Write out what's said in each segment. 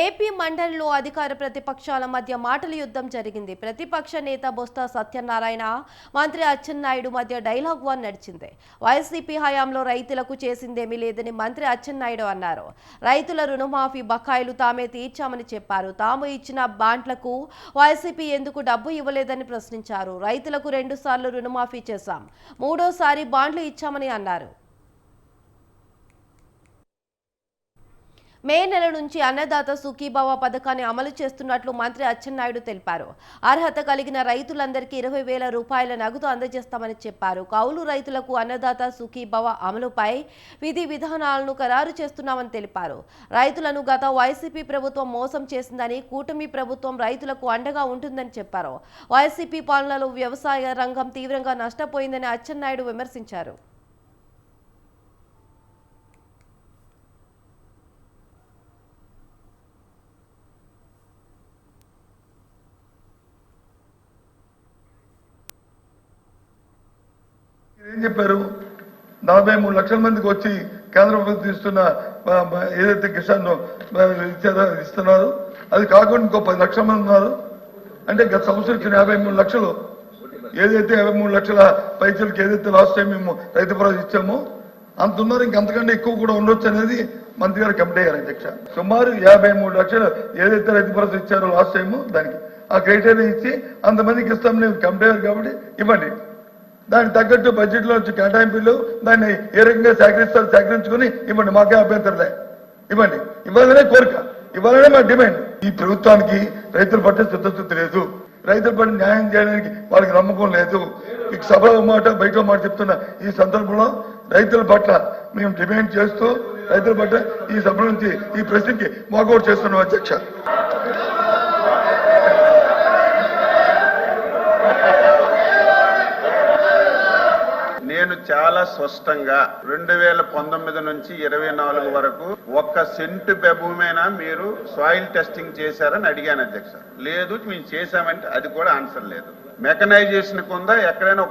AP మండలిలో అధికార ప్రతిపక్షాల మధ్య మాటల యుద్ధం జరిగింది. ప్రతిపక్ష నేత బొత్స సత్యనారాయణ, మంత్రి అచ్చెన్నాయుడు మధ్య డైలాగ్ వార్ నడిచింది. వైసీపీ హయాంలో రైతులకు చేసిందేమీ లేదని మంత్రి అచ్చెన్నాయుడు అన్నారు. రైతుల రుణమాఫీ బకాయిలు తామే తీర్చామని చెప్పారు. తాము ఇచ్చిన బాండ్లకు వైసీపీ ఎందుకు డబ్బు ఇవ్వలేదని ప్రశ్నించారు. రైతులకు 2 సార్లు రుణమాఫీ చేశాం, 3వసారి బాండ్లు ఇచ్చామని అన్నారు. మే నెల నుంచి అన్నదాత సుఖీభవ పథకాన్ని అమలు చేస్తున్నట్లు మంత్రి అచ్చెన్నాయుడు తెలిపారు. అర్హత కలిగిన రైతులందరికీ 20,000 రూపాయల నగదు అందజేస్తామని చెప్పారు. కౌలు రైతులకు అన్నదాత సుఖీభవ అమలుపై విధి విధానాలను ఖరారు చేస్తున్నామని తెలిపారు. రైతులను గత వైసీపీ ప్రభుత్వం మోసం చేసిందని, కూటమి ప్రభుత్వం రైతులకు అండగా ఉంటుందని చెప్పారు. వైసీపీ పాలనలో వ్యవసాయ రంగం తీవ్రంగా నష్టపోయిందని అచ్చెన్నాయుడు విమర్శించారు. ఏం చెప్పారు? 43 లక్షల మందికి వచ్చి కేంద్ర ప్రభుత్వం ఇస్తున్న ఏదైతే కిసాన్ ఇస్తున్నారు, అది కాకుండా ఇంకో 10 లక్షల మంది ఉన్నారు. అంటే గత సంవత్సరం ఇచ్చిన 53 లక్షలు, ఏదైతే 53 లక్షల పైసలకి ఏదైతే లాస్ట్ టైం మేము రైతు భరోసా ఇచ్చామో అంత ఉన్నారు. ఇంకంతకంటే ఎక్కువ కూడా ఉండొచ్చు అనేది మంత్రి గారు కమిటీ అయ్యారు. అధ్యక్ష, సుమారు 53 లక్షలు ఏదైతే రైతు భరోసా ఇచ్చారో లాస్ట్ టైం, దానికి ఆ క్రైటీరియా ఇచ్చి అంతమందికి ఇస్తాం నేను కమిటీ అయ్యారు కాబట్టి ఇవ్వండి. దానికి తగ్గట్టు బడ్జెట్లో వచ్చి కేటాయింపులు దాన్ని ఏ రకంగా సేకరించుకుని ఇవ్వండి. మాకే అభ్యంతరలే, ఇవ్వండి. ఇవ్వాలనే కోరిక, ఇవ్వాలనే మా డిమాండ్. ఈ ప్రభుత్వానికి రైతుల పట్ల చిత్తశుద్ధి లేదు, రైతుల పట్ల న్యాయం చేయడానికి వాళ్ళకి నమ్మకం లేదు. ఈ సభలో మాట బయట మాట చెప్తున్న ఈ సందర్భంలో రైతుల పట్ల మేము డిమాండ్ చేస్తూ రైతుల పట్ల ఈ సభ నుంచి ఈ ప్రశ్నకి వాకౌట్ చేస్తున్నాం. అధ్యక్ష, నేను చాలా స్పష్టంగా 2019 నుంచి 24 వరకు 1 సెంటు భూమైనా మీరు సాయిల్ టెస్టింగ్ చేశారని అడిగాను. అధ్యక్ష, లేదు మేము చేశామంటే అది కూడా ఆన్సర్ లేదు. మెకనైజేషన్ కింద ఎక్కడైనా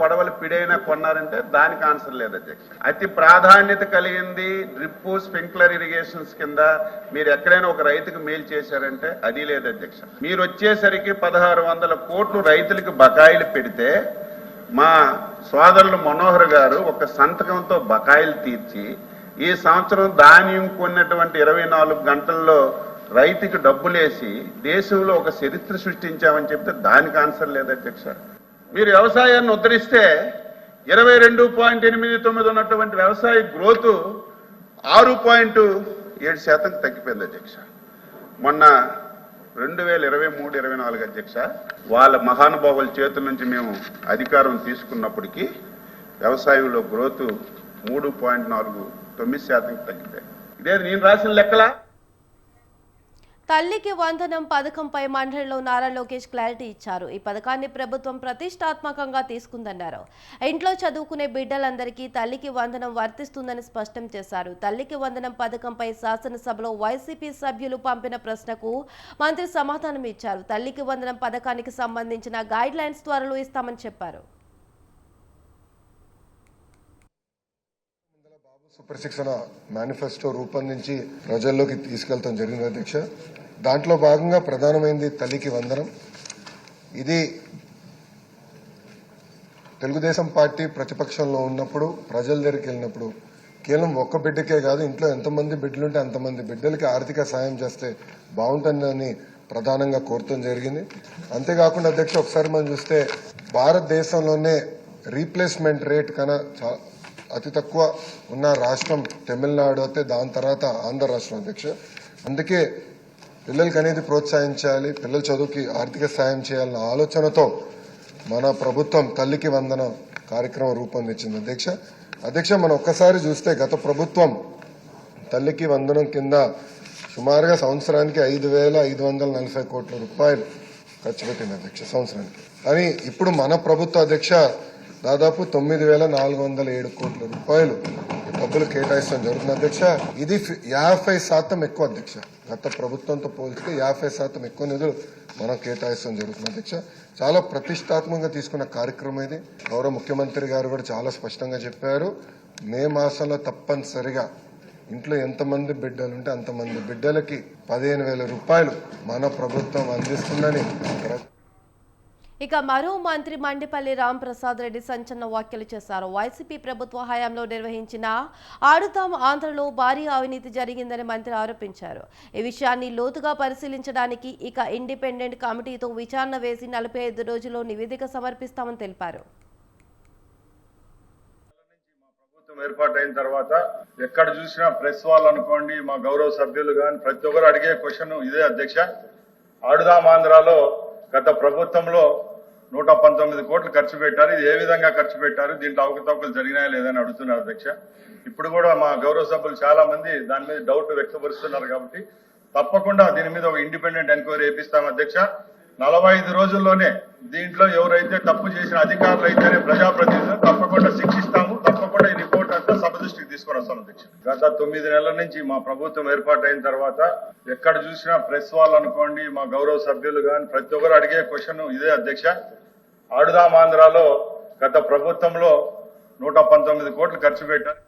కొడవల పిడైనా కొన్నారంటే దానికి ఆన్సర్ లేదు. అధ్యక్ష, అతి ప్రాధాన్యత కలిగింది డ్రిప్ స్ప్రింక్లర్ ఇరిగేషన్స్ కింద మీరు ఎక్కడైనా ఒక రైతుకు మేలు చేశారంటే అది లేదు. అధ్యక్ష, మీరు వచ్చేసరికి 1600 కోట్లు రైతులకు బకాయిలు పెడితే మా సోదరులు మనోహర్ గారు ఒక సంతకంతో బకాయిలు తీర్చి ఈ సంవత్సరం ధాన్యం కొన్నటువంటి 24 గంటల్లో రైతుకి డబ్బులేసి దేశంలో ఒక చరిత్ర సృష్టించామని చెప్తే దానికి ఆన్సర్ లేదు. అధ్యక్ష, మీరు వ్యవసాయాన్ని ఉద్ధరిస్తే 22.89 ఉన్నటువంటి వ్యవసాయ గ్రోత్ 6.7% తగ్గిపోయింది. అధ్యక్ష, మొన్న 2023-24 అధ్యక్ష, వాళ్ళ మహానుభావుల చేతుల నుంచి మేము అధికారం తీసుకున్నప్పటికీ వ్యవసాయంలో గ్రోత్ 3.49% తగ్గిపోయింది. ఇదే నేను రాసిన లెక్కల. తల్లికి వందనం పథకంపై మండలిలో నారా లోకేష్ క్లారిటీ ఇచ్చారు. ఈ పథకాన్ని ప్రభుత్వం ప్రతిష్టాత్మకంగా తీసుకుందన్నారు. ఇంట్లో చదువుకునే బిడ్డలందరికీ తల్లికి వందనం వర్తిస్తుందని స్పష్టం చేశారు. తల్లికి వందనం పథకంపై శాసనసభలో వైసీపీ సభ్యులు పంపిన ప్రశ్నకు మంత్రి సమాధానం ఇచ్చారు. తల్లికి వందనం పథకానికి సంబంధించిన గైడ్ లైన్స్ త్వరలో ఇస్తామని చెప్పారు. సుప్రశిక్షణ మేనిఫెస్టో రూపొందించి ప్రజల్లోకి తీసుకెళ్తాం జరిగింది. అధ్యక్ష, దాంట్లో భాగంగా ప్రధానమైంది తల్లికి వందనం. ఇది తెలుగుదేశం పార్టీ ప్రతిపక్షంలో ఉన్నప్పుడు ప్రజల దగ్గరికి వెళ్ళినప్పుడు కేవలం ఒక్క బిడ్డకే కాదు, ఇంట్లో ఎంతమంది బిడ్డలుంటే అంతమంది బిడ్డలకి ఆర్థిక సాయం చేస్తే బాగుంటుందని ప్రధానంగా కోరటం జరిగింది. అంతేకాకుండా అధ్యక్ష, ఒకసారి మనం చూస్తే భారతదేశంలోనే రీప్లేస్మెంట్ రేట్ కన్నా అతి తక్కువ ఉన్న రాష్ట్రం తమిళనాడు అయితే, దాని తర్వాత ఆంధ్ర రాష్ట్రం. అధ్యక్ష, అందుకే పిల్లలకి అనేది ప్రోత్సహించాలి, పిల్లల చదువుకి ఆర్థిక సాయం చేయాలన్న ఆలోచనతో మన ప్రభుత్వం తల్లికి వందన కార్యక్రమం రూపొందించింది. అధ్యక్ష, మనం ఒక్కసారి చూస్తే గత ప్రభుత్వం తల్లికి వందనం కింద సుమారుగా సంవత్సరానికి 5,540 కోట్ల రూపాయలు ఖర్చు పెట్టింది. అధ్యక్ష, సంవత్సరానికి. కానీ ఇప్పుడు మన ప్రభుత్వ అధ్యక్ష దాదాపు 9,407 కోట్ల రూపాయలు డబ్బులు కేటాయిస్తాం జరుగుతుంది. అధ్యక్ష, ఇది 50% ఎక్కువ. అధ్యక్ష, గత ప్రభుత్వంతో పోల్చితే 50% ఎక్కువ నిధులు మనం కేటాయిస్తాం జరుగుతుంది. అధ్యక్ష, చాలా ప్రతిష్టాత్మకంగా తీసుకున్న కార్యక్రమం ఇది. గౌరవ ముఖ్యమంత్రి గారు కూడా చాలా స్పష్టంగా చెప్పారు, మే మాసంలో తప్పనిసరిగా ఇంట్లో ఎంతమంది బిడ్డలు ఉంటే అంతమంది బిడ్డలకి 15,000 రూపాయలు మన ప్రభుత్వం అందిస్తుందని ఇక మరో మంత్రి మండిపల్లి రాంప్రసాద్ రెడ్డి సంచలన వ్యాఖ్యలు చేశారు. వైసీపీ ప్రభుత్వ హయాంలో నిర్వహించిన ఆడుదాం ఆంధ్రలో భారీ అవినీతి జరిగిందని మంత్రి ఆరోపించారు. ఈ విషయాన్ని లోతుగా పరిశీలించడానికి ఇక ఇండిపెండెంట్ కమిటీతో విచారణ వేసి 45 రోజుల్లో నివేదిక సమర్పిస్తామని తెలిపారు. ఏర్పాటైన తర్వాత ఎక్కడ చూసినా ప్రెస్ వాళ్ళు అనుకోండి, మా గౌరవ సభ్యులు కానీ ప్రతి ఒక్కరు అడిగే క్వశ్చన్ ఇదే అధ్యక్ష. ఆడుదాం ఆంధ్రాలో గత ప్రభుత్వంలో 119 కోట్లు ఖర్చు పెట్టారు. ఇది ఏ విధంగా ఖర్చు పెట్టారు, దీంట్లో అవకతవకలు జరిగినాయా లేదని అడుగుతున్నారు అధ్యక్ష. ఇప్పుడు కూడా మా గౌరవ సభ్యులు చాలా మంది దాని మీద డౌట్ వ్యక్తపరుస్తున్నారు కాబట్టి తప్పకుండా దీని మీద ఒక ఇండిపెండెంట్ ఎంక్వైరీ చేపిస్తాం అధ్యక్ష. 45 రోజుల్లోనే దీంట్లో ఎవరైతే తప్పు చేసిన అధికారులు అయితేనే ప్రజాప్రతినిధులు తప్పకుండా శిక్షిస్తాము. తప్పకుండా ఈ రిపోర్ట్ అంతా సభ దృష్టికి తీసుకొని వస్తాం అధ్యక్ష. గత 9 నెలల నుంచి మా ప్రభుత్వం ఏర్పాటైన తర్వాత ఎక్కడ చూసినా ప్రెస్ వాళ్ళు అనుకోండి, మా గౌరవ సభ్యులు కానీ ప్రతి ఒక్కరు అడిగే క్వశ్చన్ ఇదే అధ్యక్ష. ఆడుదాం ఆంధ్రాలో గత ప్రభుత్వంలో 119 కోట్లు ఖర్చు పెట్టారు.